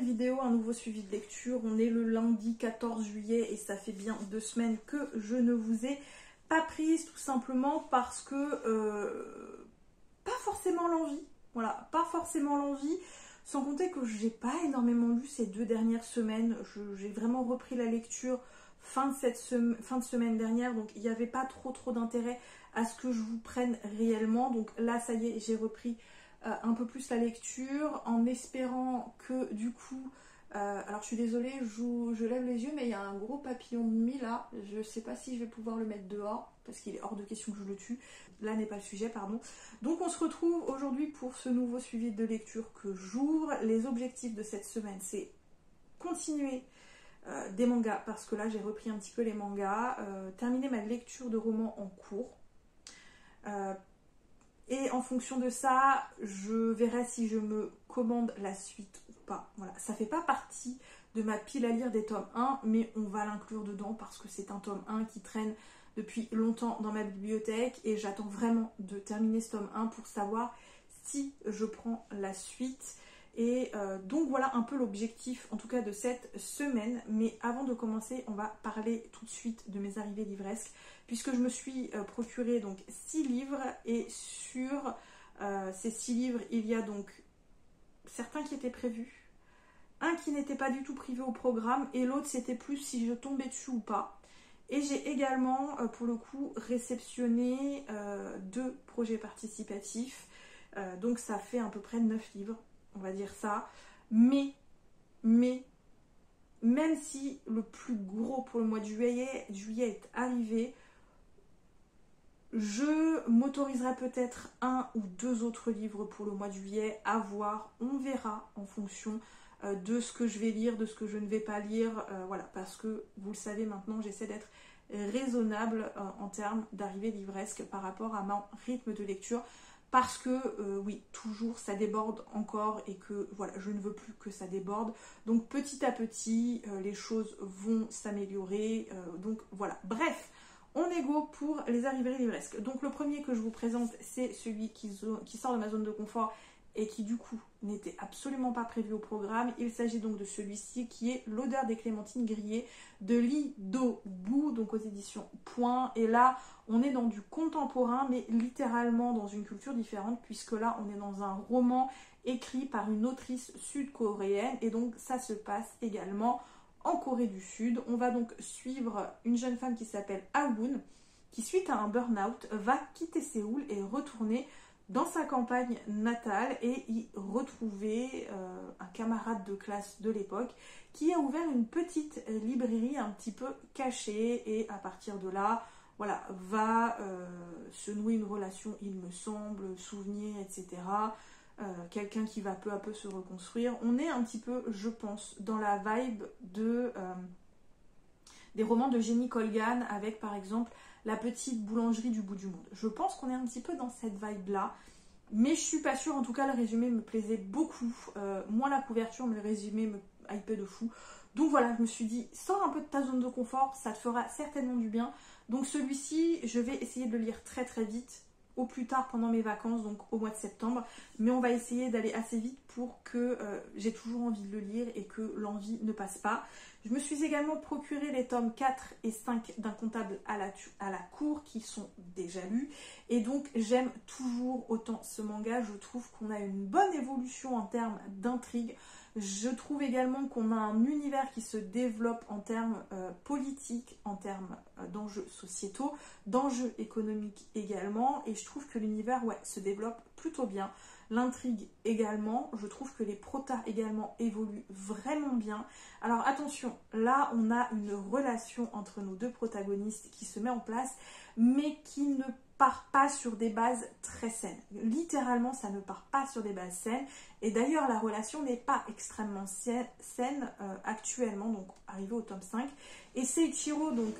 vidéo, un nouveau suivi de lecture. On est le lundi 14 juillet et ça fait bien 2 semaines que je ne vous ai pas prise, tout simplement parce que pas forcément l'envie. Voilà, pas forcément l'envie. Sans compter que j'ai pas énormément lu ces 2 dernières semaines. J'ai vraiment repris la lecture fin de semaine dernière, donc il n'y avait pas trop d'intérêt à ce que je vous prenne réellement. Donc là, ça y est, j'ai repris un peu plus la lecture en espérant que du coup... alors je suis désolée, je lève les yeux, mais il y a un gros papillon de nuit là. Je sais pas si je vais pouvoir le mettre dehors, parce qu'il est hors de question que je le tue. Là n'est pas le sujet, pardon. Donc on se retrouve aujourd'hui pour ce nouveau suivi de lecture que j'ouvre. Les objectifs de cette semaine, c'est continuer des mangas, parce que là j'ai repris un petit peu les mangas, terminer ma lecture de romans en cours. Et en fonction de ça, je verrai si je me commande la suite ou pas. Voilà, ça fait pas partie de ma pile à lire des tomes 1, mais on va l'inclure dedans parce que c'est un tome 1 qui traîne depuis longtemps dans ma bibliothèque et j'attends vraiment de terminer ce tome 1 pour savoir si je prends la suite. Et donc voilà un peu l'objectif en tout cas de cette semaine. Mais avant de commencer, on va parler tout de suite de mes arrivées livresques, puisque je me suis procuré donc 6 livres et sur ces 6 livres, il y a donc certains qui étaient prévus, un qui n'était pas du tout privé au programme et l'autre c'était plus si je tombais dessus ou pas. Et j'ai également pour le coup réceptionné 2 projets participatifs, donc ça fait à peu près 9 livres, on va dire ça. Mais même si le plus gros pour le mois de juillet est arrivé, je m'autoriserai peut-être 1 ou 2 autres livres pour le mois de juillet, à voir, on verra en fonction de ce que je vais lire, de ce que je ne vais pas lire, voilà, parce que vous le savez maintenant, j'essaie d'être raisonnable en termes d'arrivée livresque par rapport à mon rythme de lecture, parce que oui, toujours ça déborde encore et que voilà, je ne veux plus que ça déborde, donc petit à petit les choses vont s'améliorer, donc voilà, bref. On est go pour les arrivées livresques. Donc le premier que je vous présente, c'est celui qui sort de ma zone de confort et qui du coup n'était absolument pas prévu au programme. Il s'agit donc de celui-ci qui est L'odeur des clémentines grillées de Lee Do-gu, donc aux éditions Point. Et là, on est dans du contemporain, mais littéralement dans une culture différente, puisque là, on est dans un roman écrit par une autrice sud-coréenne. Et donc ça se passe également en Corée du Sud. On va donc suivre une jeune femme qui s'appelle Ah-woon, qui suite à un burn-out va quitter Séoul et retourner dans sa campagne natale et y retrouver un camarade de classe de l'époque qui a ouvert une petite librairie un petit peu cachée, et à partir de là, voilà, va se nouer une relation, il me semble, souvenir, etc. Quelqu'un qui va peu à peu se reconstruire. On est un petit peu, je pense, dans la vibe des romans de Jenny Colgan, avec par exemple La petite boulangerie du bout du monde. Je pense qu'on est un petit peu dans cette vibe là, mais je suis pas sûre. En tout cas, le résumé me plaisait beaucoup, moins la couverture, mais le résumé me hypait de fou. Donc voilà, je me suis dit, sors un peu de ta zone de confort, ça te fera certainement du bien. Donc celui-ci, je vais essayer de le lire très très vite, au plus tard pendant mes vacances, donc au mois de septembre, mais on va essayer d'aller assez vite pour que j'ai toujours envie de le lire et que l'envie ne passe pas. Je me suis également procuré les tomes 4 et 5 d'un comptable à la cour qui sont déjà lus, et donc j'aime toujours autant ce manga. Je trouve qu'on a une bonne évolution en termes d'intrigue. Je trouve également qu'on a un univers qui se développe en termes politiques, en termes d'enjeux sociétaux, d'enjeux économiques également, et je trouve que l'univers se développe plutôt bien. L'intrigue également, je trouve que les protas également évoluent vraiment bien. Alors attention, là on a une relation entre nos 2 protagonistes qui se met en place, mais qui ne part pas sur des bases très saines. Littéralement, ça ne part pas sur des bases saines. Et d'ailleurs, la relation n'est pas extrêmement saine actuellement, donc arrivé au tome 5. Et Seiichiro, donc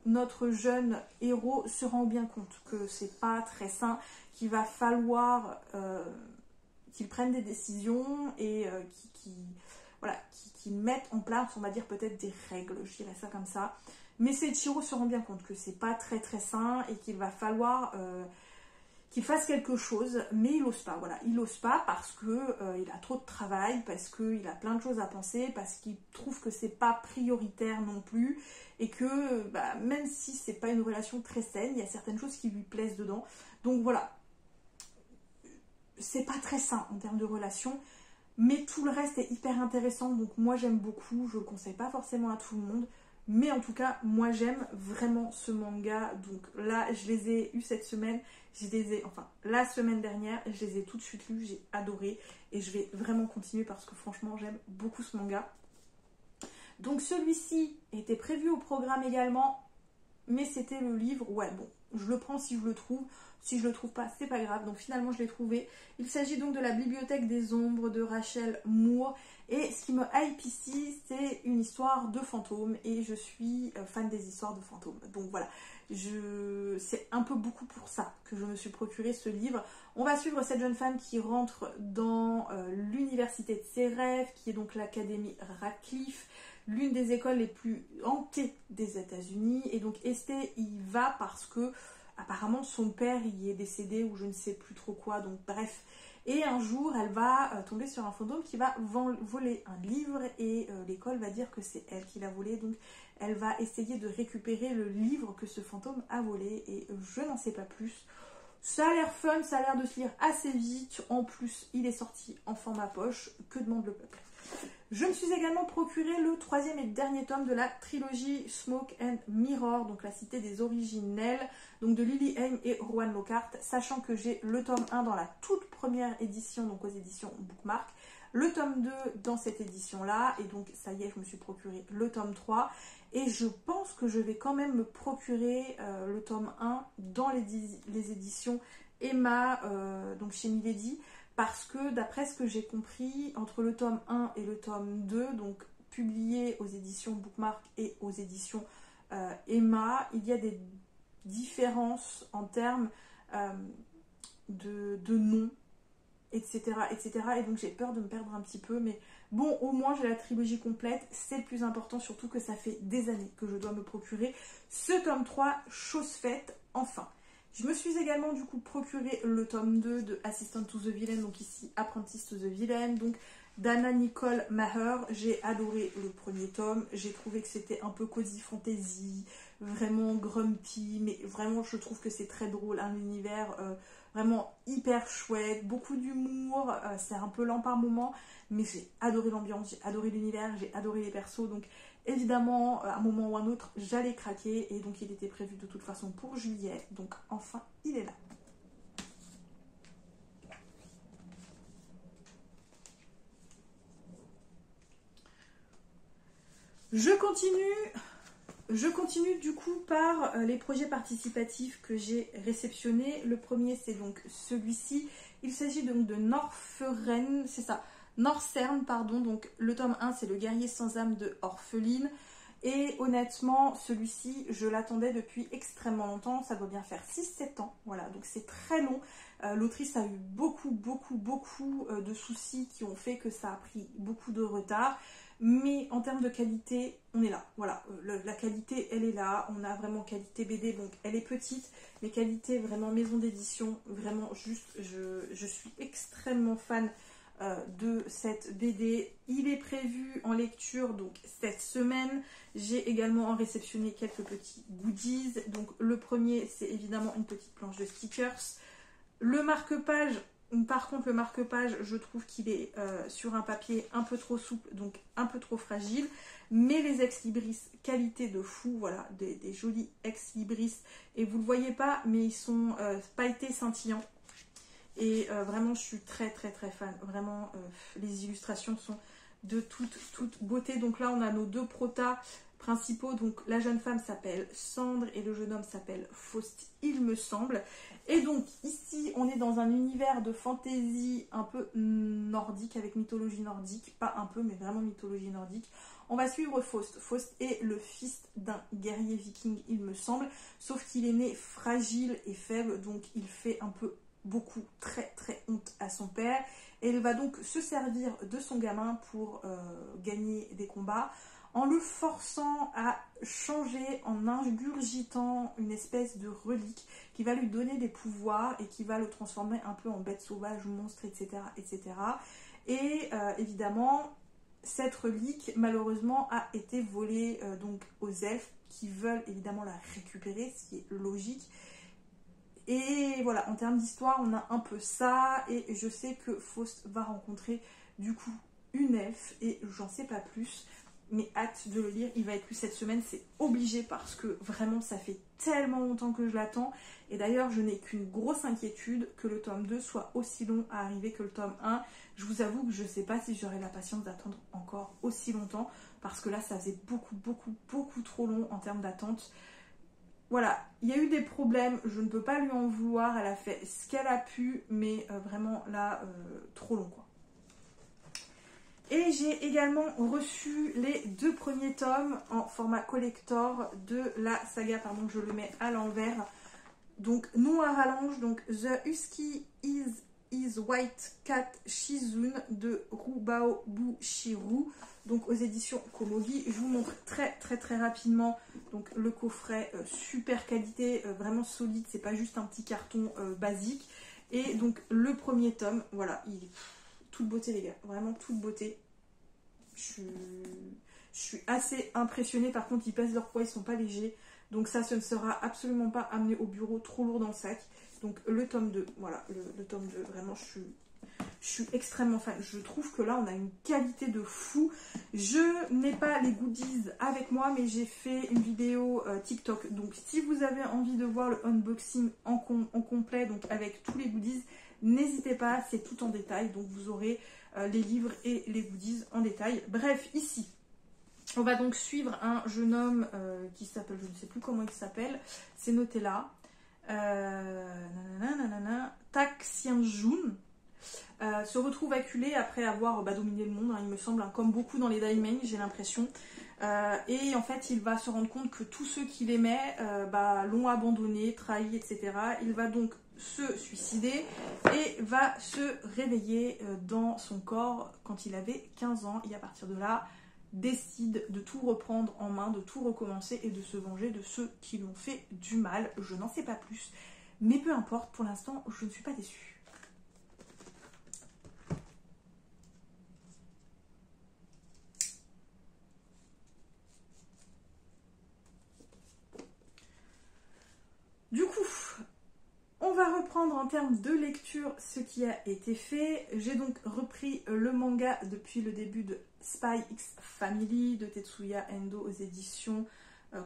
notre jeune héros, se rend bien compte que c'est pas très sain, qu'il va falloir qu'il prenne des décisions et qu'il mette en place, on va dire peut-être des règles, je dirais ça comme ça. Mais Seiichiro se rend bien compte que c'est pas très très sain et qu'il va falloir qu'il fasse quelque chose, mais il n'ose pas, voilà, il n'ose pas parce que il a trop de travail, parce qu'il a plein de choses à penser, parce qu'il trouve que c'est pas prioritaire non plus, et que même si c'est pas une relation très saine, il y a certaines choses qui lui plaisent dedans. Donc voilà, c'est pas très sain en termes de relation, mais tout le reste est hyper intéressant, donc moi j'aime beaucoup, je le conseille pas forcément à tout le monde, mais en tout cas moi j'aime vraiment ce manga. Donc là je les ai eus cette semaine, la semaine dernière, je les ai tout de suite lus, j'ai adoré, et je vais vraiment continuer parce que franchement j'aime beaucoup ce manga. Donc celui-ci était prévu au programme également, mais c'était le livre, ouais bon, je le prends si je le trouve. Si je le trouve pas, c'est pas grave. Donc finalement, je l'ai trouvé. Il s'agit donc de la Bibliothèque des Ombres de Rachel Moore. Et ce qui me hype ici, c'est une histoire de fantômes. Et je suis fan des histoires de fantômes. Donc voilà, c'est un peu beaucoup pour ça que je me suis procuré ce livre. On va suivre cette jeune femme qui rentre dans l'université de ses rêves, qui est donc l'Académie Radcliffe, l'une des écoles les plus hantées des États-Unis. Et donc Esté y va parce que apparemment son père y est décédé ou je ne sais plus trop quoi, donc bref. Et un jour elle va tomber sur un fantôme qui va voler un livre et l'école va dire que c'est elle qui l'a volé. Donc elle va essayer de récupérer le livre que ce fantôme a volé et je n'en sais pas plus. Ça a l'air fun, ça a l'air de se lire assez vite. En plus il est sorti en format poche, que demande le peuple. Je me suis également procuré le 3e et dernier tome de la trilogie Smoke and Mirror, donc la cité des originels, donc de Lily Haim et Rowan Lockhart, sachant que j'ai le tome 1 dans la toute première édition, donc aux éditions Bookmark, le tome 2 dans cette édition-là, et donc ça y est, je me suis procuré le tome 3, et je pense que je vais quand même me procurer le tome 1 dans les éditions Emma, donc chez Milady, parce que d'après ce que j'ai compris, entre le tome 1 et le tome 2, donc publié aux éditions Bookmark et aux éditions Emma, il y a des différences en termes de noms, etc., etc. Et donc j'ai peur de me perdre un petit peu, mais bon, au moins j'ai la trilogie complète, c'est le plus important, surtout que ça fait des années que je dois me procurer ce tome 3, chose faite, enfin. Je me suis également du coup procuré le tome 2 de Assistant to the Villain, donc ici Apprentice to the Villain, donc d'Anna Nicole Maher. J'ai adoré le premier tome, j'ai trouvé que c'était un peu cozy fantasy, vraiment grumpy, mais vraiment je trouve que c'est très drôle, un univers vraiment hyper chouette, beaucoup d'humour, c'est un peu lent par moment, mais j'ai adoré l'ambiance, j'ai adoré l'univers, j'ai adoré les persos, donc évidemment, à un moment ou un autre, j'allais craquer, et donc il était prévu de toute façon pour juillet, donc enfin, il est là. Je continue du coup par les projets participatifs que j'ai réceptionnés. Le premier, c'est donc celui-ci. Il s'agit donc de Northern, c'est ça, Northern, pardon. Donc le tome 1, c'est Le guerrier sans âme de Orpheline. Et honnêtement, celui-ci, je l'attendais depuis extrêmement longtemps. Ça doit bien faire 6-7 ans. Voilà, donc c'est très long. L'autrice a eu beaucoup de soucis qui ont fait que ça a pris beaucoup de retard. Mais en termes de qualité, on est là. Voilà, la qualité, elle est là. On a vraiment qualité BD, donc elle est petite, mais qualité vraiment maison d'édition. Vraiment juste, je suis extrêmement fan de cette BD. Il est prévu en lecture donc cette semaine. J'ai également réceptionné quelques petits goodies. Donc le premier, c'est évidemment une petite planche de stickers. Le marque-page, par contre le marque-page, je trouve qu'il est sur un papier un peu trop souple, donc un peu trop fragile. Mais les ex-libris, qualité de fou, voilà, des jolis ex-libris. Et vous ne le voyez pas, mais ils sont pailletés scintillants. Et vraiment, je suis très fan. Vraiment, les illustrations sont de toute beauté. Donc là, on a nos deux protas principaux. Donc la jeune femme s'appelle Sandre et le jeune homme s'appelle Faust, il me semble. Et donc ici, on est dans un univers de fantasy un peu nordique, avec mythologie nordique. Pas un peu, mais vraiment mythologie nordique. On va suivre Faust. Faust est le fils d'un guerrier viking, il me semble. Sauf qu'il est né fragile et faible, donc il fait un peu très honte à son père, et il va donc se servir de son gamin pour gagner des combats. en le forçant à changer, en ingurgitant une espèce de relique qui va lui donner des pouvoirs et qui va le transformer un peu en bête sauvage, monstre, etc. etc. Et évidemment, cette relique, malheureusement, a été volée donc aux elfes qui veulent évidemment la récupérer, ce qui est logique. Et voilà, en termes d'histoire, on a un peu ça, et je sais que Faust va rencontrer du coup une elfe, et j'en sais pas plus, mais hâte de le lire. Il va être lu cette semaine, c'est obligé, parce que vraiment ça fait tellement longtemps que je l'attends, et d'ailleurs je n'ai qu'une grosse inquiétude, que le tome 2 soit aussi long à arriver que le tome 1. Je vous avoue que je sais pas si j'aurai la patience d'attendre encore aussi longtemps, parce que là ça faisait beaucoup trop long en termes d'attente. Voilà, il y a eu des problèmes, je ne peux pas lui en vouloir, elle a fait ce qu'elle a pu, mais vraiment là, trop long quoi. Et j'ai également reçu les 2 premiers tomes en format collector de la saga, pardon, je le mets à l'envers, donc Noir à l'ange, donc The Husky is White Cat Shizun de Rubao Bushiru, donc aux éditions Komogi. Je vous montre très rapidement donc le coffret, super qualité, vraiment solide, c'est pas juste un petit carton basique. Et donc le premier tome, voilà, il est toute beauté les gars, vraiment toute beauté. Je suis assez impressionnée, par contre ils pèsent leur poids, ils sont pas légers, donc ça, ce ne sera absolument pas amené au bureau trop lourd dans le sac. Donc le tome 2, voilà, le tome 2, vraiment je suis extrêmement fan. Je trouve que là on a une qualité de fou. Je n'ai pas les goodies avec moi, mais j'ai fait une vidéo TikTok. Donc si vous avez envie de voir le unboxing en complet, donc avec tous les goodies, n'hésitez pas, c'est tout en détail. Donc vous aurez les livres et les goodies en détail. Bref, ici, on va donc suivre un jeune homme qui s'appelle, je ne sais plus comment il s'appelle, c'est noté là. Tak Xianjun se retrouve acculé après avoir dominé le monde, hein, il me semble, hein, comme beaucoup dans les Daimeng, j'ai l'impression. Et en fait, il va se rendre compte que tous ceux qu'il aimait l'ont abandonné, trahi, etc. Il va donc se suicider et va se réveiller dans son corps quand il avait 15 ans. Et à partir de là, décide de tout reprendre en main, de tout recommencer et de se venger de ceux qui lui ont fait du mal. Je n'en sais pas plus, mais peu importe, pour l'instant, je ne suis pas déçue. Du coup, on va reprendre en termes de lecture ce qui a été fait. J'ai donc repris le manga depuis le début de Spy X Family de Tetsuya Endo aux éditions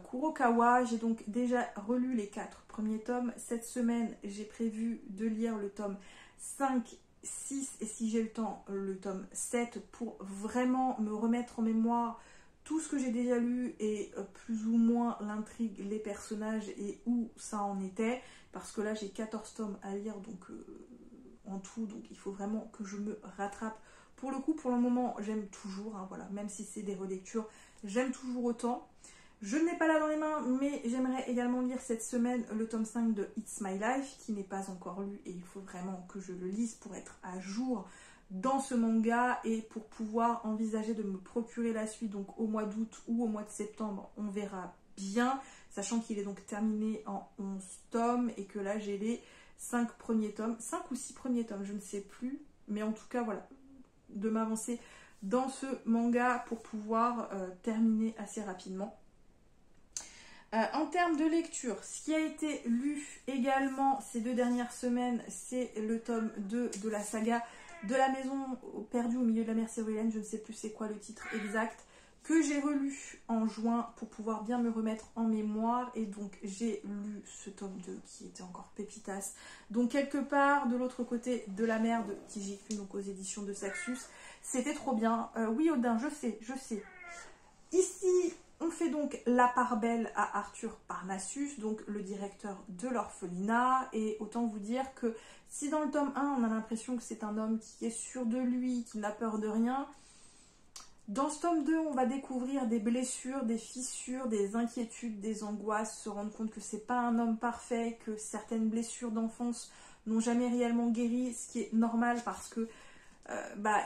Kurokawa. J'ai donc déjà relu les 4 premiers tomes. Cette semaine, j'ai prévu de lire le tome 5, 6 et si j'ai le temps, le tome 7 pour vraiment me remettre en mémoire tout ce que j'ai déjà lu et plus ou moins l'intrigue, les personnages et où ça en était. Parce que là, j'ai 14 tomes à lire donc en tout. Donc il faut vraiment que je me rattrape. Pour le coup, pour le moment, j'aime toujours. Hein, voilà, même si c'est des relectures, j'aime toujours autant. Je ne l'ai pas là dans les mains, mais j'aimerais également lire cette semaine le tome 5 de It's My Life, qui n'est pas encore lu. Et il faut vraiment que je le lise pour être à jour dans ce manga et pour pouvoir envisager de me procurer la suite donc au mois d'août ou au mois de septembre, on verra bien, sachant qu'il est donc terminé en 11 tomes et que là j'ai les 5 premiers tomes, 5 ou 6 premiers tomes, je ne sais plus, mais en tout cas voilà, de m'avancer dans ce manga pour pouvoir terminer assez rapidement. En termes de lecture, ce qui a été lu également ces 2 dernières semaines, c'est le tome 2 de la saga de la maison perdue au milieu de la mer Céruléenne, je ne sais plus c'est quoi le titre exact, que j'ai relu en juin pour pouvoir bien me remettre en mémoire. Et donc j'ai lu ce tome 2 qui était encore pépitas. Donc quelque part de l'autre côté de la mer de Kijikun, donc aux éditions de Saxus. C'était trop bien. Oui Odin, je sais. Ici, on fait donc la part belle à Arthur Parnassus, donc le directeur de l'orphelinat. Et autant vous dire que si dans le tome 1, on a l'impression que c'est un homme qui est sûr de lui, qui n'a peur de rien, dans ce tome 2, on va découvrir des blessures, des fissures, des inquiétudes, des angoisses, se rendre compte que c'est pas un homme parfait, que certaines blessures d'enfance n'ont jamais réellement guéri, ce qui est normal parce que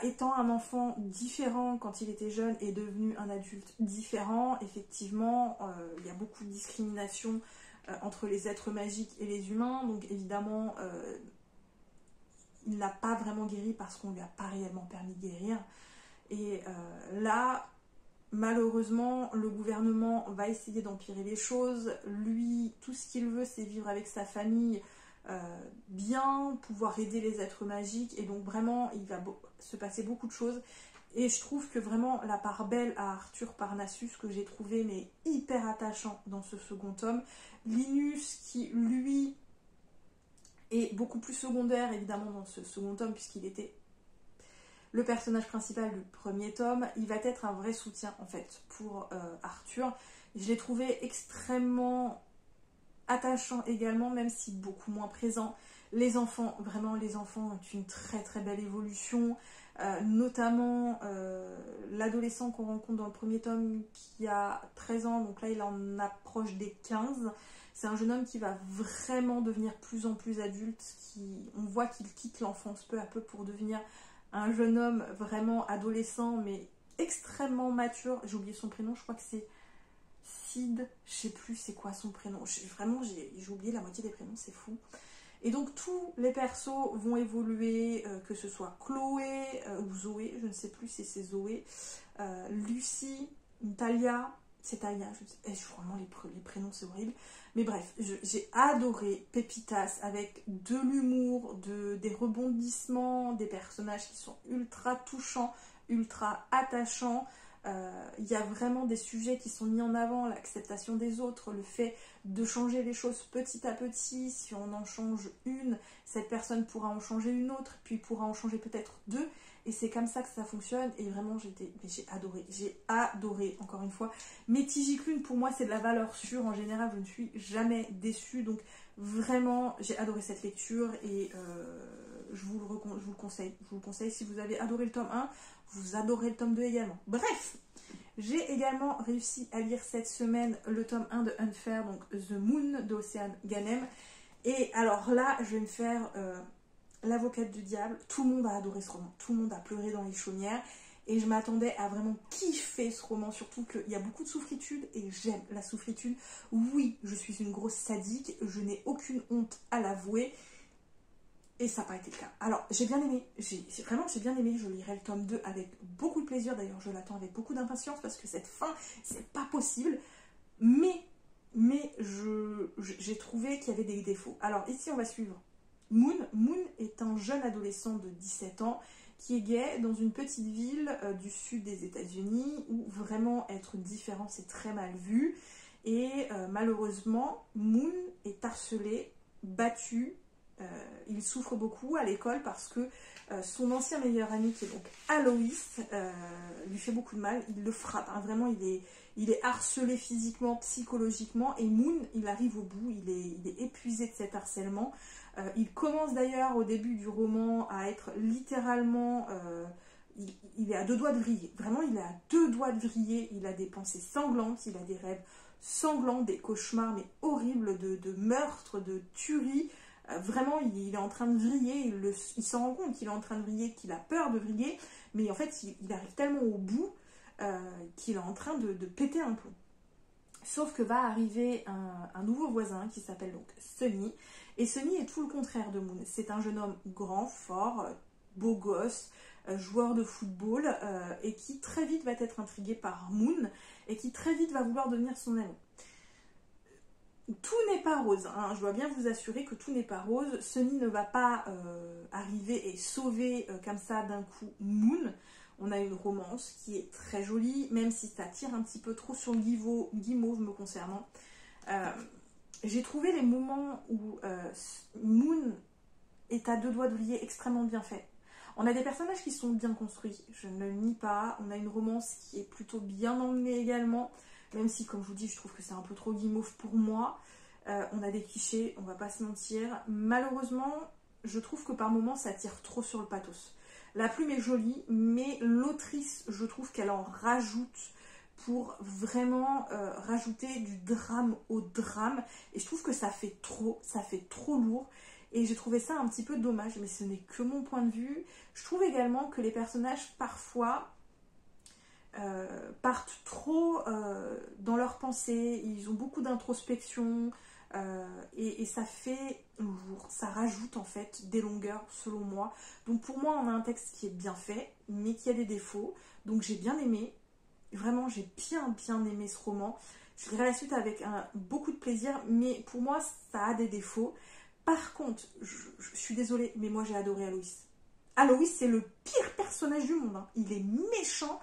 étant un enfant différent quand il était jeune et devenu un adulte différent, effectivement, il y a beaucoup de discrimination entre les êtres magiques et les humains, donc évidemment, il n'a pas vraiment guéri parce qu'on lui a pas réellement permis de guérir. Et là, malheureusement, le gouvernement va essayer d'empirer les choses. Lui, tout ce qu'il veut, c'est vivre avec sa famille, bien, pouvoir aider les êtres magiques. Et donc vraiment, il va se passer beaucoup de choses. Et je trouve que vraiment la part belle à Arthur Parnassus, que j'ai trouvé mais hyper attachant dans ce second tome. Linus, qui lui est beaucoup plus secondaire évidemment dans ce second tome, puisqu'il était le personnage principal du premier tome, il va être un vrai soutien en fait pour Arthur. Je l'ai trouvé extrêmement attachant également, même si beaucoup moins présent. Les enfants, vraiment les enfants ont une très très belle évolution, notamment l'adolescent qu'on rencontre dans le premier tome qui a 13 ans, donc là il en approche des 15. C'est un jeune homme qui va vraiment devenir plus en plus adulte, on voit qu'il quitte l'enfance peu à peu pour devenir un jeune homme vraiment adolescent, mais extrêmement mature. J'ai oublié son prénom, je crois que c'est Sid, je sais plus c'est quoi son prénom. Vraiment, j'ai oublié la moitié des prénoms, c'est fou. Et donc tous les persos vont évoluer, que ce soit Chloé ou Zoé, je ne sais plus si c'est Zoé, Lucie, Talia, c'est Talia, vraiment les prénoms c'est horrible. Mais bref, j'ai adoré Pépitas avec de l'humour, des rebondissements, des personnages qui sont ultra touchants, ultra attachants. Il y a vraiment des sujets qui sont mis en avant, l'acceptation des autres, le fait de changer les choses petit à petit. Si on en change une, cette personne pourra en changer une autre, puis pourra en changer peut-être deux. Et c'est comme ça que ça fonctionne. Et vraiment, j'ai adoré, encore une fois. Mais Tigiclune, pour moi, c'est de la valeur sûre. En général, je ne suis jamais déçue. Donc, vraiment, j'ai adoré cette lecture. Et je vous le conseille. Je vous le conseille. Si vous avez adoré le tome 1, vous adorez le tome 2 également. Bref, j'ai également réussi à lire cette semaine le tome 1 de Unfair, donc The Moon d'Océane Ganem. Et alors là, je vais me faire l'avocate du diable. Tout le monde a adoré ce roman. Tout le monde a pleuré dans les chaumières. Et je m'attendais à vraiment kiffer ce roman, surtout qu'il y a beaucoup de souffritude et j'aime la souffritude. Oui, je suis une grosse sadique, je n'ai aucune honte à l'avouer. Et ça n'a pas été le cas. Alors, j'ai bien aimé, j'ai bien aimé, je lirai le tome 2 avec beaucoup de plaisir, d'ailleurs je l'attends avec beaucoup d'impatience parce que cette fin, c'est pas possible, mais j'ai trouvé qu'il y avait des défauts. Alors ici on va suivre Moon. Moon est un jeune adolescent de 17 ans qui est gay dans une petite ville du sud des États-Unis où vraiment être différent c'est très mal vu et malheureusement Moon est harcelé, battu. Il souffre beaucoup à l'école parce que son ancien meilleur ami qui est donc Aloïs lui fait beaucoup de mal, il le frappe, hein, vraiment il est harcelé physiquement, psychologiquement et Moon il arrive au bout, il est épuisé de cet harcèlement. Il commence d'ailleurs au début du roman à être littéralement, il est à deux doigts de vriller, vraiment il est à deux doigts de vriller, il a des pensées sanglantes, il a des rêves sanglants, des cauchemars mais horribles de meurtres, de tueries. Vraiment, il est en train de vriller, il s'en rend compte qu'il est en train de vriller, qu'il a peur de vriller, mais en fait, il arrive tellement au bout qu'il est en train de péter un plomb. Sauf que va arriver un nouveau voisin qui s'appelle donc Sunny, et Sunny est tout le contraire de Moon. C'est un jeune homme grand, fort, beau gosse, joueur de football, et qui très vite va être intrigué par Moon, et qui très vite va vouloir devenir son ami. Tout n'est pas rose, hein. Je dois bien vous assurer que tout n'est pas rose. Sunny ne va pas arriver et sauver comme ça d'un coup Moon. On a une romance qui est très jolie, même si ça tire un petit peu trop sur le guimauve me concernant. J'ai trouvé les moments où Moon est à deux doigts de vriller extrêmement bien fait. On a des personnages qui sont bien construits, je ne le nie pas. On a une romance qui est plutôt bien emmenée également. Même si, comme je vous dis, je trouve que c'est un peu trop guimauve pour moi. On a des clichés, on va pas se mentir. Malheureusement, je trouve que par moments, ça tire trop sur le pathos. La plume est jolie, mais l'autrice, je trouve qu'elle en rajoute pour vraiment rajouter du drame au drame. Et je trouve que ça fait trop lourd. Et j'ai trouvé ça un petit peu dommage, mais ce n'est que mon point de vue. Je trouve également que les personnages, parfois, partent trop dans leurs pensées. Ils ont beaucoup d'introspection. Et ça fait lourd. Ça rajoute en fait des longueurs, selon moi. Donc pour moi, on a un texte qui est bien fait, mais qui a des défauts. Donc j'ai bien aimé. Vraiment, j'ai bien aimé ce roman. Je lirai la suite avec beaucoup de plaisir, mais pour moi, ça a des défauts. Par contre, je suis désolée, mais moi j'ai adoré Aloïs. Aloïs, c'est le pire personnage du monde. Hein. Il est méchant,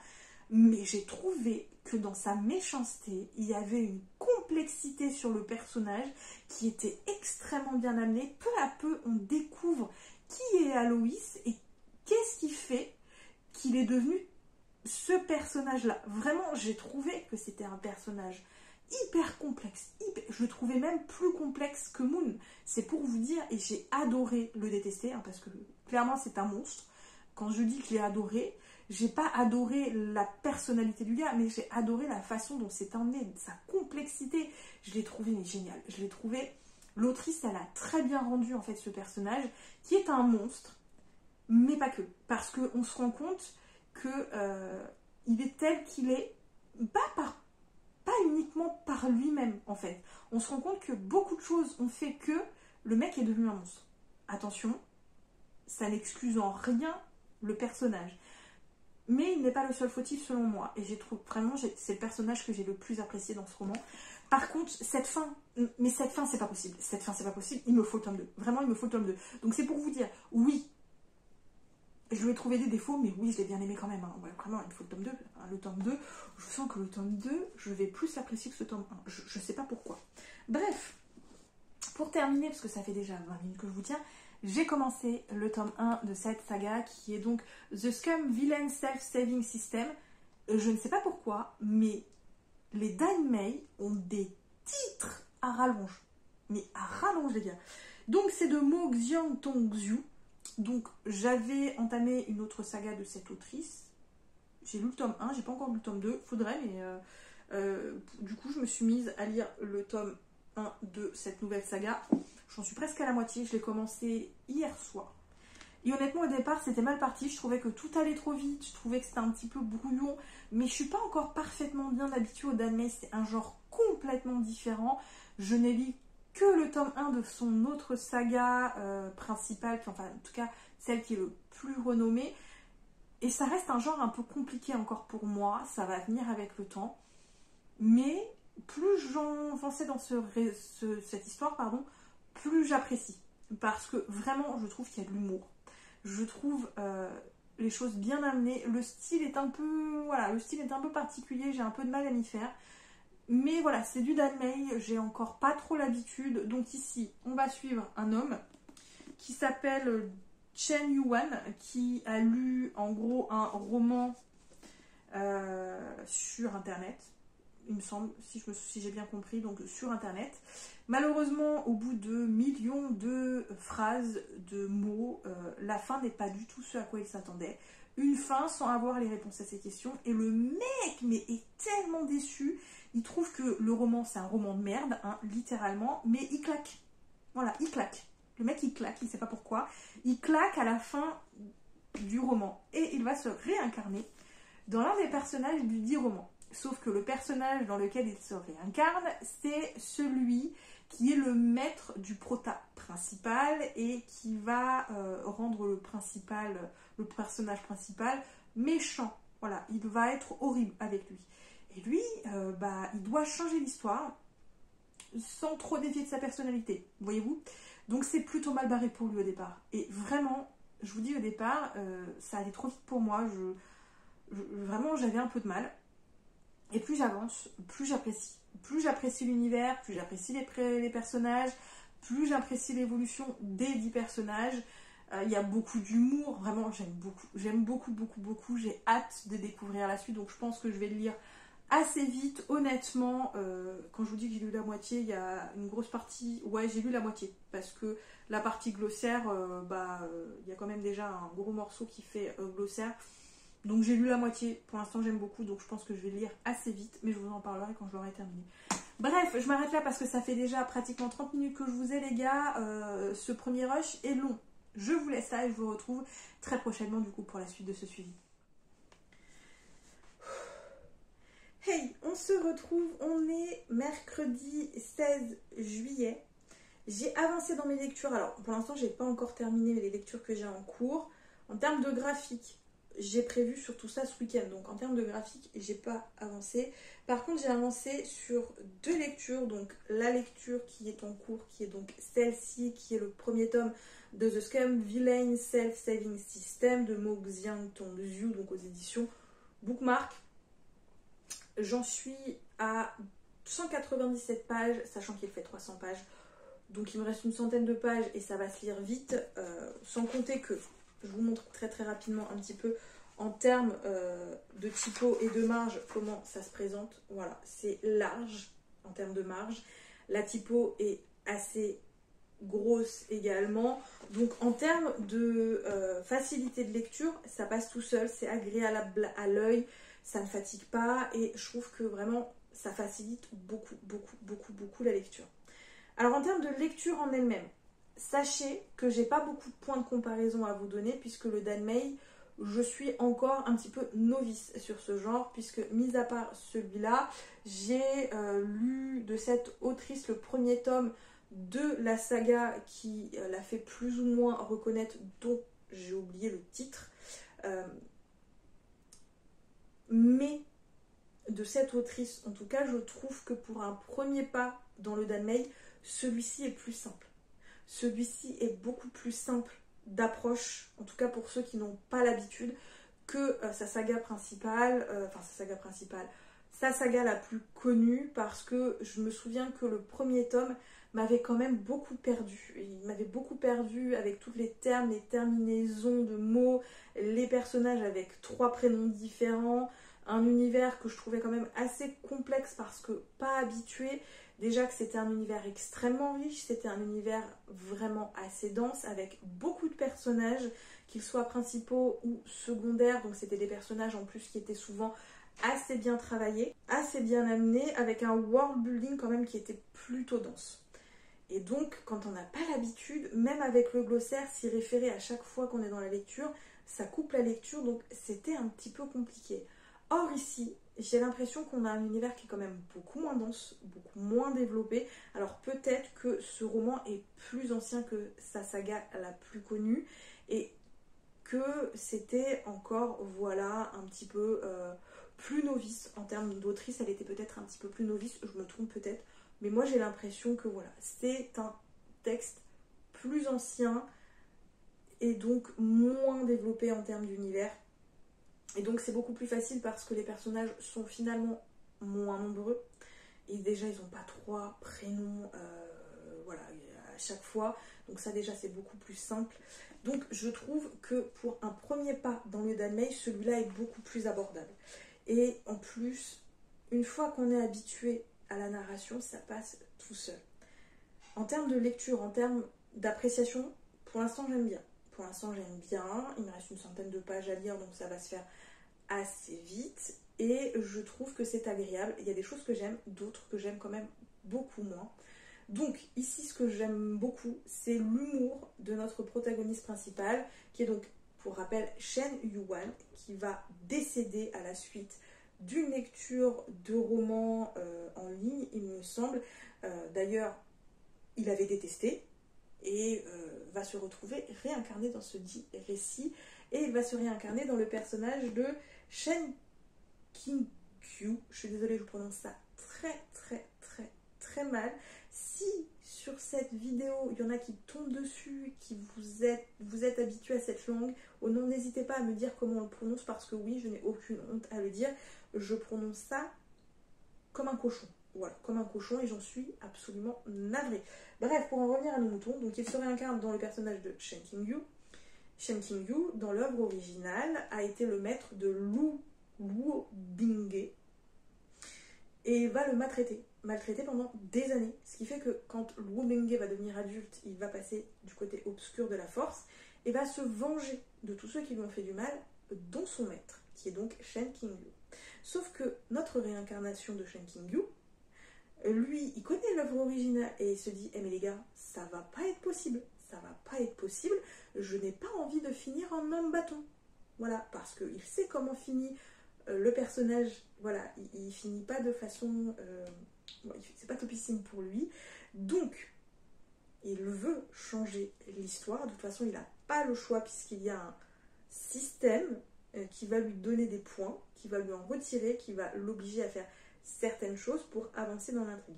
mais j'ai trouvé que dans sa méchanceté, il y avait une complexité sur le personnage qui était extrêmement bien amenée. Peu à peu, on découvre qui est Aloïs et qu'est-ce qui fait qu'il est devenu ce personnage-là. Vraiment, j'ai trouvé que c'était un personnage hyper complexe. Je le trouvais même plus complexe que Moon. C'est pour vous dire, et j'ai adoré le détester, hein, parce que clairement c'est un monstre. Quand je dis que je l'ai adoré, j'ai pas adoré la personnalité du gars, mais j'ai adoré la façon dont c'est emmené, sa complexité. Je l'ai trouvé génial. Je l'ai trouvé... L'autrice, elle a très bien rendu en fait ce personnage, qui est un monstre, mais pas que. Parce qu'on se rend compte que il est tel qu'il est, pas uniquement par lui-même en fait. On se rend compte que beaucoup de choses ont fait que le mec est devenu un monstre. Attention, ça n'excuse en rien le personnage. Mais il n'est pas le seul fautif selon moi. Et j'ai trouvé vraiment, c'est le personnage que j'ai le plus apprécié dans ce roman. Par contre, cette fin c'est pas possible. Cette fin c'est pas possible, il me faut le tome 2. Vraiment, il me faut le tome 2. Donc c'est pour vous dire, oui, je lui ai trouvé des défauts, mais oui, je l'ai bien aimé quand même. Hein. Ouais, vraiment, il me faut le tome 2. Le tome 2, je sens que le tome 2, je vais plus l'apprécier que ce tome 1. Je sais pas pourquoi. Bref, pour terminer, parce que ça fait déjà 20 minutes que je vous tiens, j'ai commencé le tome 1 de cette saga, qui est donc The Scum Villain Self-Saving System. Je ne sais pas pourquoi, mais les Daimei ont des titres à rallonge. Mais à rallonge, les gars. Donc, c'est de Mo Xiang Tongxiu. Donc, j'avais entamé une autre saga de cette autrice. J'ai lu le tome 1, j'ai pas encore lu le tome 2. Faudrait, mais du coup, je me suis mise à lire le tome 1 de cette nouvelle saga. J'en suis presque à la moitié. Je l'ai commencé hier soir. Et honnêtement, au départ, c'était mal parti. Je trouvais que tout allait trop vite. Je trouvais que c'était un petit peu brouillon. Mais je suis pas encore parfaitement bien habituée au Danmei. C'est un genre complètement différent. Je n'ai lu que le tome 1 de son autre saga principale, enfin en tout cas celle qui est le plus renommée. Et ça reste un genre un peu compliqué encore pour moi. Ça va venir avec le temps. Mais plus j'avançais dans cette histoire, plus j'apprécie. Parce que vraiment, je trouve qu'il y a de l'humour. Je trouve les choses bien amenées. Le style est un peu particulier. J'ai un peu de mal à m'y faire. Mais voilà, c'est du Danmei. J'ai encore pas trop l'habitude. Donc ici, on va suivre un homme qui s'appelle Chen Yuan, qui a lu en gros un roman sur internet. Il me semble, si j'ai bien compris, donc sur internet. Malheureusement, au bout de millions de phrases, de mots, la fin n'est pas du tout ce à quoi il s'attendait. Une fin sans avoir les réponses à ses questions. Et le mec est tellement déçu. Il trouve que le roman, c'est un roman de merde, hein, littéralement, mais il claque. Voilà, il claque. Le mec, il claque, il ne sait pas pourquoi. Il claque à la fin du roman. Et il va se réincarner dans l'un des personnages du dit roman. Sauf que le personnage dans lequel il se réincarne, c'est celui qui est le maître du prota principal et qui va rendre le personnage principal méchant. Voilà, il va être horrible avec lui. Et lui, il doit changer l'histoire sans trop dévier de sa personnalité, voyez-vous. Donc c'est plutôt mal barré pour lui au départ. Et vraiment, je vous dis au départ, ça allait trop vite pour moi. Vraiment, j'avais un peu de mal. Et plus j'avance, plus j'apprécie. Plus j'apprécie l'univers, plus j'apprécie les personnages, plus j'apprécie l'évolution des 10 personnages. Il y a beaucoup d'humour, vraiment j'aime beaucoup. J'ai hâte de découvrir la suite, donc je pense que je vais le lire assez vite. Honnêtement, quand je vous dis que j'ai lu la moitié, il y a une grosse partie, ouais, j'ai lu la moitié, parce que la partie glossaire, il y a quand même déjà un gros morceau qui fait glossaire. Donc j'ai lu la moitié, pour l'instant j'aime beaucoup, donc je pense que je vais lire assez vite, mais je vous en parlerai quand je l'aurai terminé. Bref, je m'arrête là parce que ça fait déjà pratiquement 30 minutes que je vous ai les gars. Ce premier rush est long. Je vous laisse là et je vous retrouve très prochainement du coup pour la suite de ce suivi. Hey, on se retrouve, on est mercredi 16 juillet. J'ai avancé dans mes lectures. Alors pour l'instant j'ai pas encore terminé les lectures que j'ai en cours. En termes de graphique, j'ai prévu sur tout ça ce week-end. Donc en termes de graphique, j'ai pas avancé. Par contre j'ai avancé sur 2 lectures. Donc la lecture qui est en cours, qui est donc celle-ci, qui est le premier tome de The Scum Villain Self-Saving System de Mo Xiang Tongzhu, donc aux éditions Bookmark. J'en suis à 197 pages, sachant qu'il fait 300 pages. Donc il me reste une centaine de pages et ça va se lire vite. Sans compter que, je vous montre très très rapidement un petit peu en termes de typo et de marge comment ça se présente. Voilà, c'est large en termes de marge. La typo est assez grosse également. Donc en termes de facilité de lecture, ça passe tout seul, c'est agréable à l'œil, ça ne fatigue pas et je trouve que vraiment ça facilite beaucoup la lecture. Alors en termes de lecture en elle-même, sachez que j'ai pas beaucoup de points de comparaison à vous donner puisque le Danmei, je suis encore un petit peu novice sur ce genre puisque mis à part celui-là, j'ai lu de cette autrice le premier tome de la saga qui l'a fait plus ou moins reconnaître, dont j'ai oublié le titre, mais de cette autrice en tout cas je trouve que pour un premier pas dans le Danmei, celui-ci est plus simple. Celui-ci est beaucoup plus simple d'approche, en tout cas pour ceux qui n'ont pas l'habitude, que sa saga principale, sa saga la plus connue, parce que je me souviens que le premier tome m'avait quand même beaucoup perdu. Il m'avait beaucoup perdu avec tous les termes, les terminaisons de mots, les personnages avec 3 prénoms différents, un univers que je trouvais quand même assez complexe parce que pas habituée. Déjà que c'était un univers extrêmement riche, c'était un univers vraiment assez dense avec beaucoup de personnages, qu'ils soient principaux ou secondaires, donc c'était des personnages en plus qui étaient souvent assez bien travaillés, assez bien amenés, avec un world building quand même qui était plutôt dense. Et donc quand on n'a pas l'habitude, même avec le glossaire, s'y référer à chaque fois qu'on est dans la lecture, ça coupe la lecture, donc c'était un petit peu compliqué. Or ici, j'ai l'impression qu'on a un univers qui est quand même beaucoup moins dense, beaucoup moins développé. Alors peut-être que ce roman est plus ancien que sa saga la plus connue et que c'était encore, voilà, un petit peu plus novice en termes d'autrice. Elle était peut-être un petit peu plus novice, je me trompe peut-être. Mais moi j'ai l'impression que voilà, c'est un texte plus ancien et donc moins développé en termes d'univers. Et donc c'est beaucoup plus facile parce que les personnages sont finalement moins nombreux. Et déjà ils n'ont pas 3 prénoms voilà, à chaque fois. Donc ça déjà c'est beaucoup plus simple. Donc je trouve que pour un premier pas dans le Danmei, celui-là est beaucoup plus abordable. Et en plus, une fois qu'on est habitué à la narration, ça passe tout seul. En termes de lecture, en termes d'appréciation, pour l'instant j'aime bien. Pour l'instant j'aime bien, il me reste une centaine de pages à lire, donc ça va se faire assez vite. Et je trouve que c'est agréable. Il y a des choses que j'aime, d'autres que j'aime quand même beaucoup moins. Donc ici ce que j'aime beaucoup, c'est l'humour de notre protagoniste principal, qui est donc, pour rappel, Shen Yuan, qui va décéder à la suite d'une lecture de roman en ligne, il me semble. D'ailleurs, il avait détesté et va se retrouver réincarné dans ce dit récit, et il va se réincarner dans le personnage de Shen King-kyu. Je suis désolée, je prononce ça très mal. Si sur cette vidéo il y en a qui tombent dessus, qui vous êtes habitués à cette langue, oh non, n'hésitez pas à me dire comment on le prononce, parce que oui, je n'ai aucune honte à le dire, je prononce ça comme un cochon. Voilà, comme un cochon, et j'en suis absolument navrée. Bref, pour en revenir à nos moutons, donc il se réincarne dans le personnage de Shen King-yu. Shen King-yu, dans l'œuvre originale, a été le maître de Luo Binghe et va le maltraiter pendant des années. Ce qui fait que quand Luo Binghe va devenir adulte, il va passer du côté obscur de la force et va se venger de tous ceux qui lui ont fait du mal, dont son maître, qui est donc Shen King-yu. Sauf que notre réincarnation de Shen King-yu Lui, il connaît l'œuvre originale et il se dit, eh mais les gars, ça va pas être possible, ça va pas être possible, je n'ai pas envie de finir en homme bâton. Voilà, parce qu'il sait comment finit le personnage, voilà, il finit pas de façon... c'est pas topissime pour lui, donc il veut changer l'histoire, de toute façon il n'a pas le choix puisqu'il y a un système qui va lui donner des points, qui va lui en retirer, qui va l'obliger à faire certaines choses pour avancer dans l'intrigue.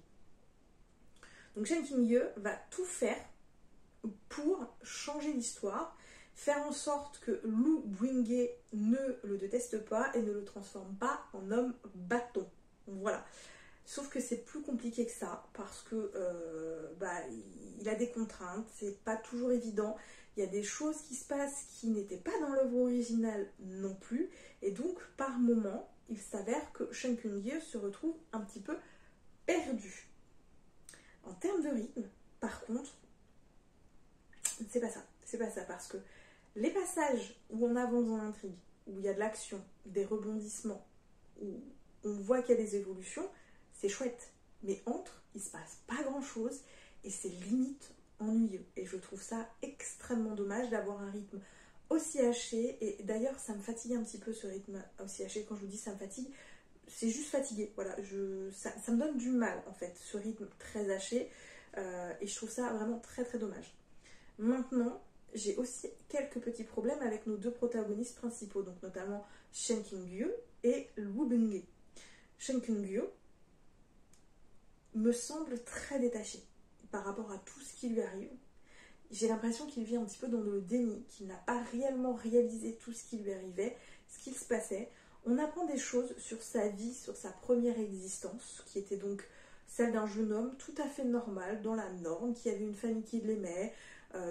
Donc Shen Qingye va tout faire pour changer l'histoire, faire en sorte que Lu Buinghe ne le déteste pas et ne le transforme pas en homme bâton. Voilà. Sauf que c'est plus compliqué que ça, parce que il a des contraintes, c'est pas toujours évident. Il y a des choses qui se passent qui n'étaient pas dans l'œuvre originale non plus, et donc par moment, il s'avère que Shen Qingye se retrouve un petit peu perdu. En termes de rythme, par contre, c'est pas ça, parce que les passages où on avance dans l'intrigue, où il y a de l'action, des rebondissements, où on voit qu'il y a des évolutions, c'est chouette. Mais entre, il se passe pas grand chose et c'est limite ennuyeux. Et je trouve ça extrêmement dommage d'avoir un rythme aussi haché. Et d'ailleurs, ça me fatigue un petit peu ce rythme aussi haché. Quand je vous dis ça me fatigue, c'est juste fatigué. Voilà, ça me donne du mal en fait, ce rythme très haché. Et je trouve ça vraiment très très dommage. Maintenant, j'ai aussi quelques petits problèmes avec nos deux protagonistes principaux, donc notamment Shen Qingye et Lu Buinghe. Shen Qingye me semble très détaché par rapport à tout ce qui lui arrive. J'ai l'impression qu'il vit un petit peu dans le déni, qu'il n'a pas réellement réalisé tout ce qui lui arrivait, ce qu'il se passait. On apprend des choses sur sa vie, sur sa première existence, qui était donc celle d'un jeune homme tout à fait normal, dans la norme, qui avait une famille qui l'aimait,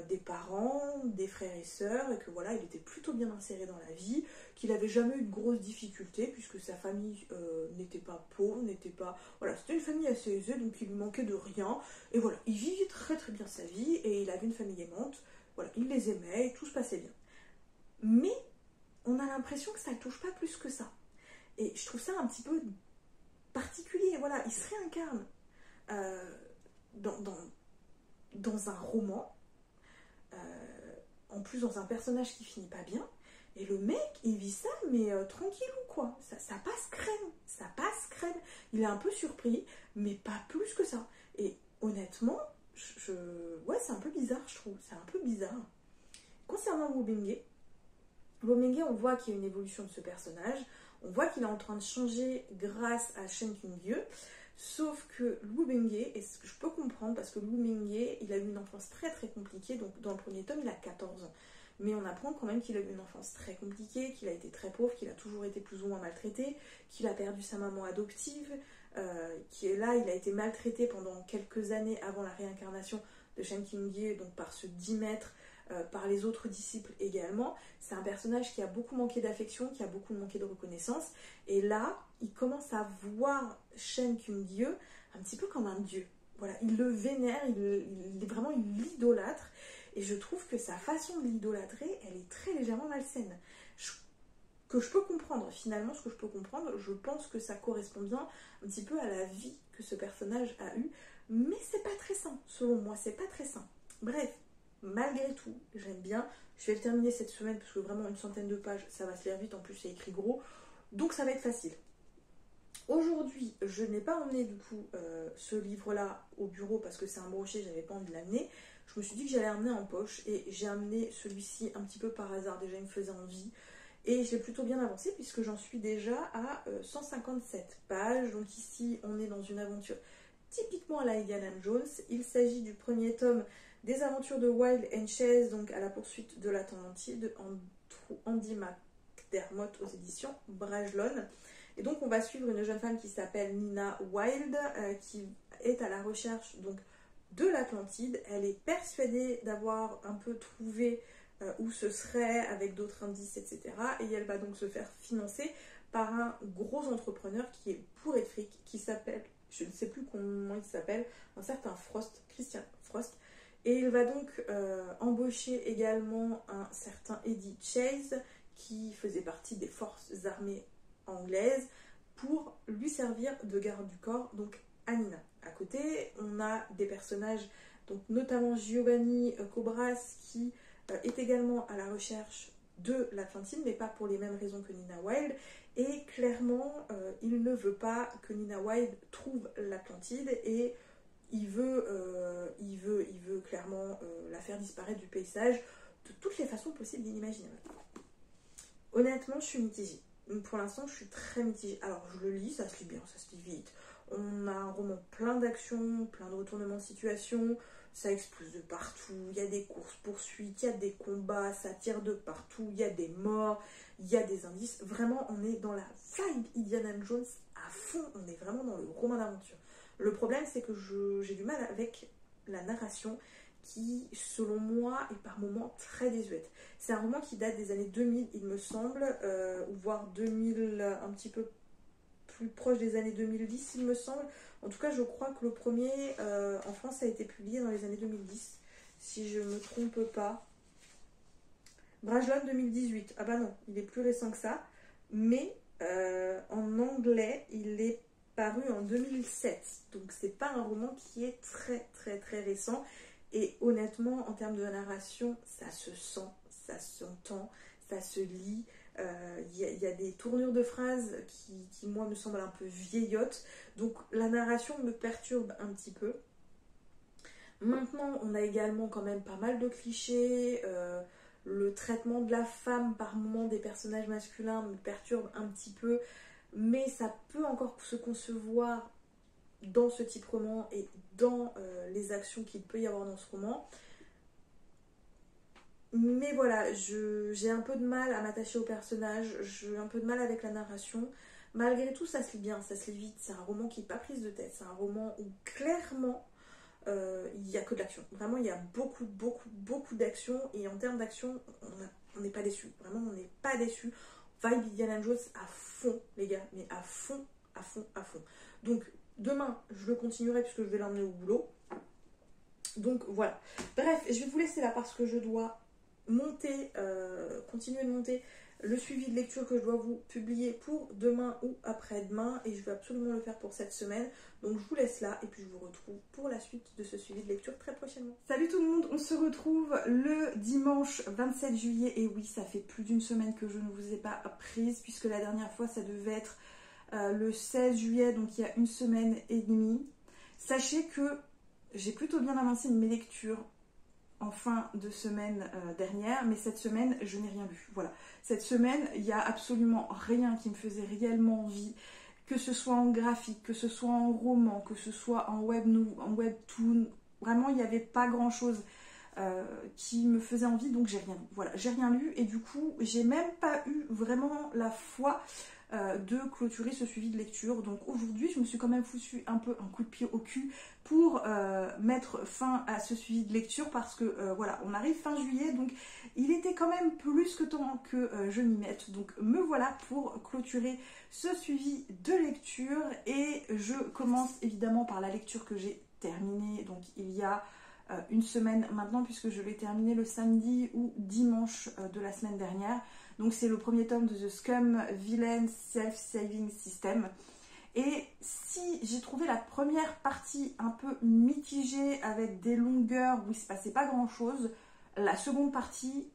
des parents, des frères et sœurs, et que voilà, il était plutôt bien inséré dans la vie, qu'il n'avait jamais eu de grosses difficultés, puisque sa famille n'était pas pauvre, n'était pas... Voilà, c'était une famille assez aisée, donc il lui manquait de rien, et voilà, il vivait très très bien sa vie, et il avait une famille aimante, voilà, il les aimait, et tout se passait bien. Mais on a l'impression que ça ne touche pas plus que ça. Et je trouve ça un petit peu particulier, voilà, il se réincarne dans un roman, en plus dans un personnage qui finit pas bien, et le mec il vit ça mais tranquillou quoi, ça passe crème, il est un peu surpris mais pas plus que ça, et honnêtement ouais, c'est un peu bizarre, je trouve, c'est un peu bizarre. Concernant Lu Buinghe, on voit qu'il y a une évolution de ce personnage, on voit qu'il est en train de changer grâce à Shen Qingye. Sauf que Lu Buinghe, et ce que je peux comprendre, parce que Lu Buinghe, il a eu une enfance très très compliquée, donc dans le premier tome, il a 14 ans. Mais on apprend quand même qu'il a eu une enfance très compliquée, qu'il a été très pauvre, qu'il a toujours été plus ou moins maltraité, qu'il a perdu sa maman adoptive, qui est là, il a été maltraité pendant quelques années avant la réincarnation de Shen Qingye, donc par ce 10 mètres, par les autres disciples également. C'est un personnage qui a beaucoup manqué d'affection, qui a beaucoup manqué de reconnaissance, et là, il commence à voir Shen Qingye un petit peu comme un dieu. Voilà, il le vénère, il l'idolâtre, et je trouve que sa façon de l'idolâtrer, elle est très légèrement malsaine. Que je peux comprendre, finalement, ce que je peux comprendre, je pense que ça correspond bien un petit peu à la vie que ce personnage a eue, mais c'est pas très sain, selon moi, c'est pas très sain. Bref, malgré tout, j'aime bien. Je vais le terminer cette semaine parce que vraiment une centaine de pages, ça va se lire vite. En plus, c'est écrit gros, donc ça va être facile. Aujourd'hui, je n'ai pas emmené du coup ce livre-là au bureau parce que c'est un brochet, j'avais pas envie de l'amener. Je me suis dit que j'allais l'amener en poche et j'ai amené celui-ci un petit peu par hasard. Déjà, il me faisait envie et je l'ai plutôt bien avancé puisque j'en suis déjà à 157 pages. Donc ici, on est dans une aventure typiquement à la Indiana Jones. Il s'agit du premier tome des aventures de Wilde and Chase, donc à la poursuite de l'Atlantide, Andy McDermott aux éditions Brajlon. Et donc on va suivre une jeune femme qui s'appelle Nina Wilde, qui est à la recherche donc de l'Atlantide. Elle est persuadée d'avoir un peu trouvé où ce serait avec d'autres indices, etc. Et elle va donc se faire financer par un gros entrepreneur qui est bourré de fric, qui s'appelle, je ne sais plus comment il s'appelle, un certain Frost, Christian Frost. Et il va donc embaucher également un certain Eddie Chase, qui faisait partie des forces armées anglaise, pour lui servir de garde du corps. Donc Anina. À côté, on a des personnages, donc notamment Giovanni Cobras, qui est également à la recherche de l'Atlantide, mais pas pour les mêmes raisons que Nina Wilde. Et clairement, il ne veut pas que Nina Wilde trouve l'Atlantide et il veut clairement la faire disparaître du paysage de toutes les façons possibles et inimaginables. Honnêtement, je suis mitigée. Pour l'instant, je suis très mitigée. Alors, je le lis, ça se lit bien, ça se lit vite. On a un roman plein d'actions, plein de retournements de situation, ça explose de partout, il y a des courses-poursuites, il y a des combats, ça tire de partout, il y a des morts, il y a des indices. Vraiment, on est dans la vibe Indiana Jones à fond, on est vraiment dans le roman d'aventure. Le problème, c'est que j'ai du mal avec la narration qui, selon moi, est par moments très désuète. C'est un roman qui date des années 2000, il me semble, voire 2000, un petit peu plus proche des années 2010, il me semble. En tout cas, je crois que le premier en France a été publié dans les années 2010, si je ne me trompe pas. Brajlon 2018. Ah bah non, il est plus récent que ça. Mais en anglais, il est paru en 2007. Donc c'est pas un roman qui est très très très récent. Et honnêtement, en termes de narration, ça se sent, ça s'entend, ça se lit. Y a des tournures de phrases qui, moi, me semblent un peu vieillottes. Donc la narration me perturbe un petit peu. Maintenant, on a également quand même pas mal de clichés. Le traitement de la femme par moment des personnages masculins me perturbe un petit peu. Mais ça peut encore se concevoir dans ce type de roman et dans les actions qu'il peut y avoir dans ce roman. Mais voilà, j'ai un peu de mal à m'attacher au personnage, j'ai un peu de mal avec la narration. Malgré tout, ça se lit bien, ça se lit vite. C'est un roman qui n'est pas prise de tête. C'est un roman où clairement, il n'y a que de l'action. Vraiment, il y a beaucoup, beaucoup, beaucoup d'action. Et en termes d'action, on n'est pas déçus. Vraiment, on n'est pas déçus. Vibe Indiana Jones à fond, les gars. Mais à fond, à fond, à fond. Donc, demain, je le continuerai puisque je vais l'emmener au boulot. Donc, voilà. Bref, je vais vous laisser là parce que je dois continuer de monter le suivi de lecture que je dois vous publier pour demain ou après-demain et je vais absolument le faire pour cette semaine. Donc je vous laisse là et puis je vous retrouve pour la suite de ce suivi de lecture très prochainement. Salut tout le monde, on se retrouve le dimanche 27 juillet et oui, ça fait plus d'une semaine que je ne vous ai pas prise puisque la dernière fois ça devait être le 16 juillet, donc il y a une semaine et demie. Sachez que j'ai plutôt bien avancé mes lectures en fin de semaine dernière, mais cette semaine je n'ai rien lu. Voilà, cette semaine il n'y a absolument rien qui me faisait réellement envie, que ce soit en graphique, que ce soit en roman, que ce soit en webtoon. Vraiment il n'y avait pas grand chose qui me faisait envie, donc j'ai rien lu. Voilà, j'ai rien lu et du coup j'ai même pas eu vraiment la foi de clôturer ce suivi de lecture. Donc aujourd'hui je me suis quand même foutu un peu un coup de pied au cul pour mettre fin à ce suivi de lecture parce que voilà, on arrive fin juillet, donc il était quand même plus que temps que je m'y mette. Donc me voilà pour clôturer ce suivi de lecture et je commence évidemment par la lecture que j'ai terminée, donc il y a une semaine maintenant puisque je l'ai terminé le samedi ou dimanche de la semaine dernière. Donc c'est le premier tome de The Scum Villain Self-Saving System. Et si j'ai trouvé la première partie un peu mitigée avec des longueurs où il se passait pas grand chose, la seconde partie,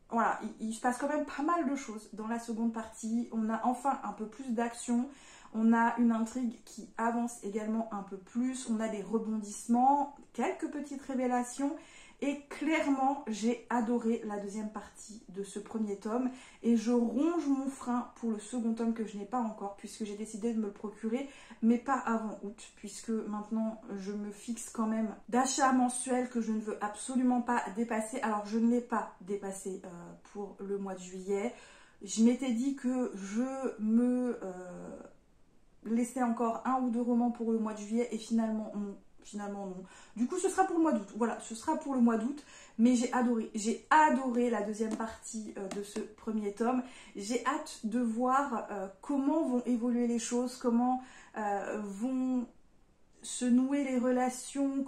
voilà, il se passe quand même pas mal de choses dans la seconde partie. On a enfin un peu plus d'action, on a une intrigue qui avance également un peu plus, on a des rebondissements, quelques petites révélations. Et clairement, j'ai adoré la deuxième partie de ce premier tome et je ronge mon frein pour le second tome que je n'ai pas encore puisque j'ai décidé de me le procurer, mais pas avant août puisque maintenant je me fixe quand même d'achat mensuel que je ne veux absolument pas dépasser. Alors je ne l'ai pas dépassé pour le mois de juillet. Je m'étais dit que je me laissais encore 1 ou 2 romans pour le mois de juillet et finalement non. Du coup, ce sera pour le mois d'août. Voilà, ce sera pour le mois d'août. Mais j'ai adoré la deuxième partie de ce premier tome. J'ai hâte de voir comment vont évoluer les choses, comment vont se nouer les relations,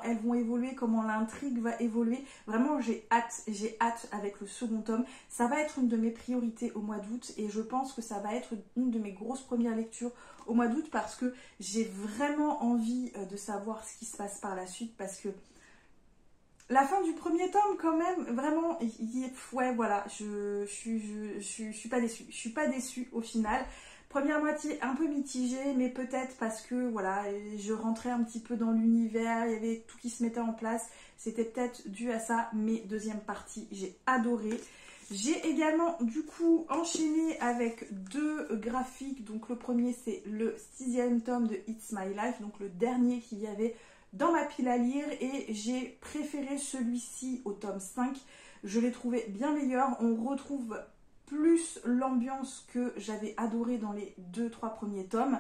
elles vont évoluer, comment l'intrigue va évoluer. Vraiment, j'ai hâte avec le second tome. Ça va être une de mes priorités au mois d'août et je pense que ça va être une de mes grosses premières lectures au mois d'août parce que j'ai vraiment envie de savoir ce qui se passe par la suite parce que la fin du premier tome, quand même, vraiment, ouais, voilà, je suis pas déçue. Je suis pas déçue au final. Première moitié un peu mitigée, mais peut-être parce que, voilà, je rentrais un petit peu dans l'univers, il y avait tout qui se mettait en place. C'était peut-être dû à ça, mais deuxième partie, j'ai adoré. J'ai également, du coup, enchaîné avec 2 graphiques. Donc, le premier, c'est le 6e tome de It's My Life, donc le dernier qu'il y avait dans ma pile à lire et j'ai préféré celui-ci au tome 5. Je l'ai trouvé bien meilleur. On retrouve plus l'ambiance que j'avais adoré dans les 2-3 premiers tomes.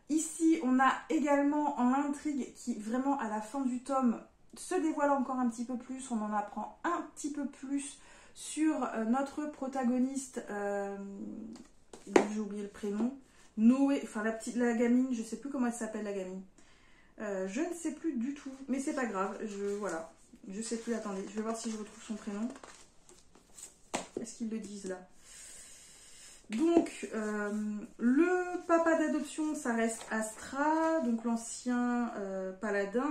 Ici, on a également l'intrigue qui, vraiment, à la fin du tome, se dévoile encore un petit peu plus. On en apprend un petit peu plus sur notre protagoniste. J'ai oublié le prénom. Noé, enfin la gamine, je sais plus comment elle s'appelle la gamine. Je ne sais plus du tout, mais c'est pas grave, voilà, je sais plus, attendez, je vais voir si je retrouve son prénom. Est-ce qu'ils le disent là? Donc, le papa d'adoption, ça reste Astra, donc l'ancien paladin.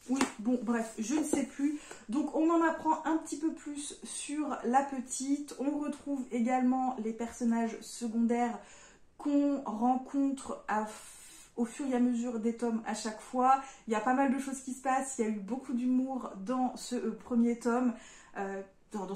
Oui, bon, bref, je ne sais plus. Donc, on en apprend un petit peu plus sur la petite. On retrouve également les personnages secondaires qu'on rencontre au fur et à mesure des tomes à chaque fois. Il y a pas mal de choses qui se passent. Il y a eu beaucoup d'humour dans ce premier tome. Dans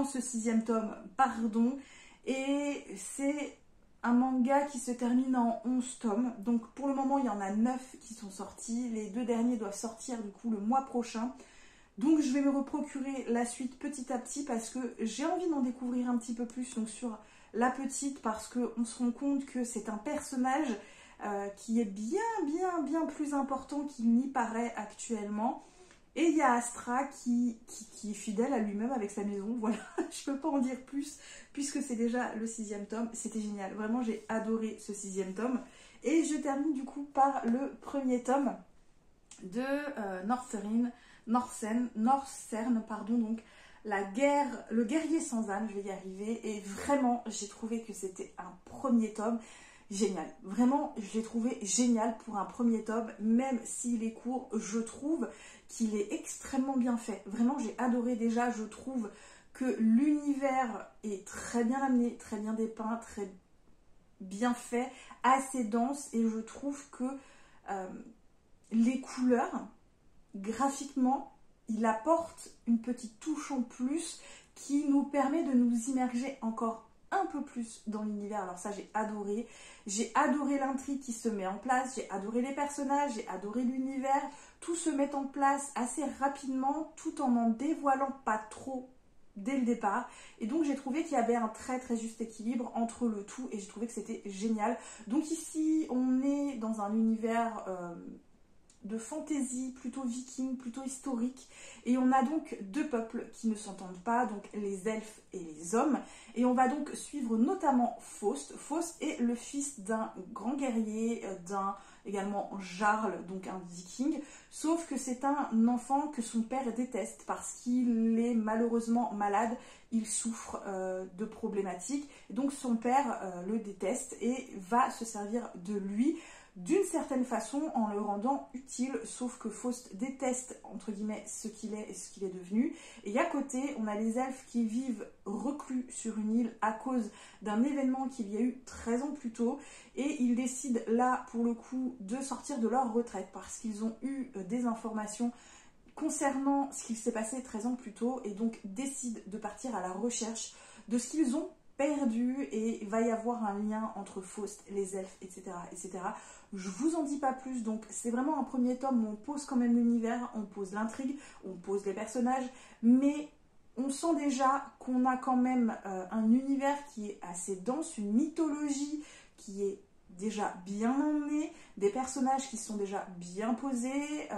ce 6e tome, pardon. Et c'est un manga qui se termine en 11 tomes. Donc pour le moment, il y en a 9 qui sont sortis. Les 2 derniers doivent sortir du coup le mois prochain. Donc je vais me reprocurer la suite petit à petit parce que j'ai envie d'en découvrir un petit peu plus donc sur la petite parce qu'on se rend compte que c'est un personnage qui est bien plus important qu'il n'y paraît actuellement. Et il y a Astra qui est fidèle à lui-même avec sa maison. Voilà, je peux pas en dire plus puisque c'est déjà le 6e tome. C'était génial. Vraiment, j'ai adoré ce 6e tome. Et je termine du coup par le premier tome de Northern, pardon, donc le guerrier sans âme, je vais y arriver. Et vraiment, j'ai trouvé que c'était un premier tome génial. Vraiment, je l'ai trouvé génial pour un premier tome, même s'il est court, je trouve qu'il est extrêmement bien fait. Vraiment, j'ai adoré déjà, je trouve que l'univers est très bien amené, très bien dépeint, très bien fait, assez dense, et je trouve que les couleurs, graphiquement, il apporte une petite touche en plus qui nous permet de nous immerger encore un peu plus dans l'univers. Alors ça, j'ai adoré. J'ai adoré l'intrigue qui se met en place, j'ai adoré les personnages, j'ai adoré l'univers. Tout se met en place assez rapidement, tout en n'en dévoilant pas trop dès le départ. Et donc, j'ai trouvé qu'il y avait un très juste équilibre entre le tout et j'ai trouvé que c'était génial. Donc ici, on est dans un univers de fantasy, plutôt viking, plutôt historique. Et on a donc 2 peuples qui ne s'entendent pas, donc les elfes et les hommes. Et on va donc suivre notamment Faust. Faust est le fils d'un grand guerrier, également Jarl, donc un viking. Sauf que c'est un enfant que son père déteste parce qu'il est malheureusement malade. Il souffre de problématiques. Et donc son père le déteste et va se servir de lui d'une certaine façon en le rendant utile, sauf que Faust déteste entre guillemets ce qu'il est et ce qu'il est devenu. Et à côté, on a les elfes qui vivent reclus sur une île à cause d'un événement qu'il y a eu 13 ans plus tôt, et ils décident là pour le coup de sortir de leur retraite parce qu'ils ont eu des informations concernant ce qu'il s'est passé 13 ans plus tôt, et donc décident de partir à la recherche de ce qu'ils ont perdu, et il va y avoir un lien entre Faust, les elfes, etc. etc. Je vous en dis pas plus, donc c'est vraiment un premier tome où on pose quand même l'univers, on pose l'intrigue, on pose les personnages, mais on sent déjà qu'on a quand même un univers qui est assez dense, une mythologie qui est déjà bien emmenés, des personnages qui sont déjà bien posés,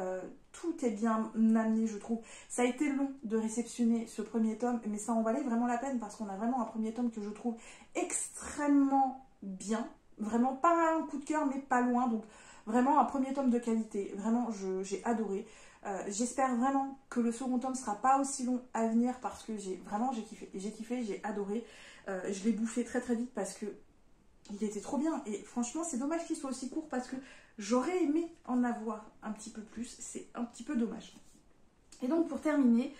tout est bien amené, je trouve. Ça a été long de réceptionner ce premier tome, mais ça en valait vraiment la peine parce qu'on a vraiment un premier tome que je trouve extrêmement bien. Vraiment pas un coup de cœur, mais pas loin. Donc vraiment un premier tome de qualité. Vraiment, j'ai adoré. J'espère vraiment que le second tome sera pas aussi long à venir parce que j'ai kiffé, j'ai adoré. Je l'ai bouffé très très vite parce que il était trop bien. Et franchement, c'est dommage qu'il soit aussi court parce que j'aurais aimé en avoir un petit peu plus. C'est un petit peu dommage. Et donc pour terminer,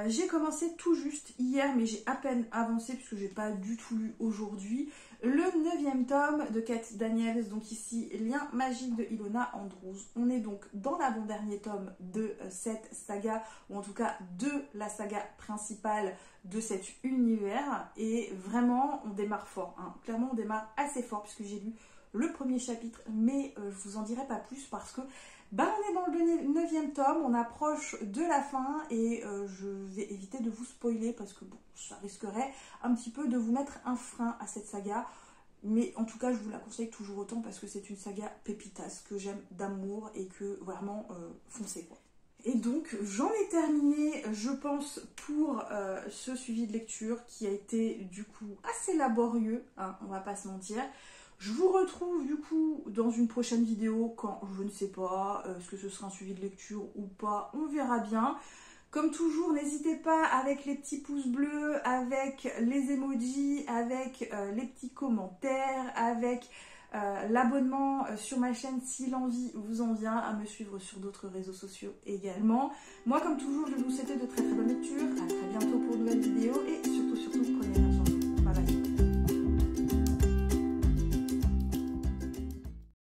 j'ai commencé tout juste hier, mais j'ai à peine avancé puisque j'ai pas du tout lu aujourd'hui, le 9e tome de Kate Daniels, donc ici Lien magique de Ilona Andrews. On est donc dans l'avant-dernier tome de cette saga, ou en tout cas de la saga principale de cet univers, et vraiment on démarre fort, hein. Clairement on démarre assez fort puisque j'ai lu le premier chapitre, mais je vous en dirai pas plus parce que on est dans le 9e tome, on approche de la fin et je vais éviter de vous spoiler parce que bon, ça risquerait un petit peu de vous mettre un frein à cette saga. Mais en tout cas, je vous la conseille toujours autant parce que c'est une saga pépitas que j'aime d'amour et que vraiment foncez quoi. Et donc j'en ai terminé, je pense, pour ce suivi de lecture qui a été du coup assez laborieux, hein, on va pas se mentir. Je vous retrouve du coup dans une prochaine vidéo quand je ne sais pas, est-ce que ce sera un suivi de lecture ou pas, on verra bien. Comme toujours, n'hésitez pas avec les petits pouces bleus, avec les emojis, avec les petits commentaires, avec l'abonnement sur ma chaîne si l'envie vous en vient, à me suivre sur d'autres réseaux sociaux également. Moi comme toujours, je vais vous souhaiter de très très bonnes lectures, à très bientôt pour de nouvelles vidéos et